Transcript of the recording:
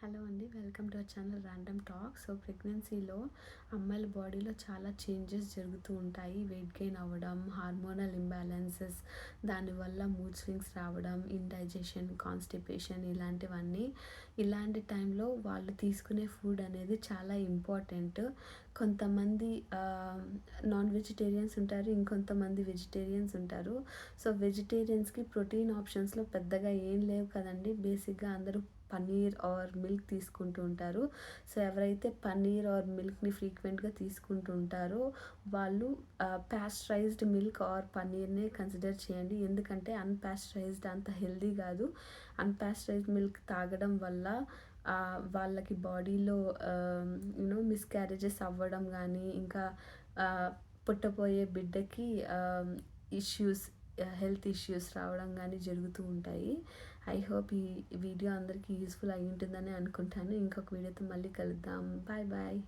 Hello అండి, welcome to our channel random talk. So ప్రెగ్నెన్సీలో అమ్మాయిల బాడీలో చాలా చేంజెస్ జరుగుతూ ఉంటాయి. వెయిట్ గెయిన్ అవ్వడం, హార్మోనల్ ఇంబ్యాలెన్సెస్, దానివల్ల మూడ్ స్వింగ్స్ రావడం, ఇండైజెషన్, కాన్స్టిపేషన్ ఇలాంటివన్నీ. ఇలాంటి టైంలో వాళ్ళు తీసుకునే ఫుడ్ అనేది చాలా ఇంపార్టెంట్. కొంతమంది నాన్ వెజిటేరియన్స్ ఉంటారు, ఇంకొంతమంది వెజిటేరియన్స్ ఉంటారు. సో వెజిటేరియన్స్కి ప్రోటీన్ ఆప్షన్స్లో పెద్దగా ఏం లేవు కదండి. బేసిక్గా అందరూ పన్నీర్ ఆర్ మిల్క్ తీసుకుంటూ ఉంటారు. సో ఎవరైతే పన్నీర్ ఆర్ మిల్క్ని ఫ్రీక్వెంట్గా తీసుకుంటూ ఉంటారో వాళ్ళు ప్యాస్చరైజ్డ్ మిల్క్ ఆర్ పన్నీర్నే కన్సిడర్ చేయండి. ఎందుకంటే అన్పాస్చరైజ్డ్ అంత హెల్దీ కాదు. అన్పాస్చరైజ్డ్ మిల్క్ తాగడం వల్ల వాళ్ళకి బాడీలో మిస్క్యారేజెస్ అవ్వడం కానీ, ఇంకా పుట్టబోయే బిడ్డకి ఇష్యూస్, హెల్త్ ఇష్యూస్ రావడం కానీ జరుగుతూ ఉంటాయి. ఐ హోప్ ఈ వీడియో అందరికీ యూస్ఫుల్ అయి ఉంటుందని అనుకుంటాను. ఇంకొక వీడియోతో మళ్ళీ కలుద్దాం. Bye bye.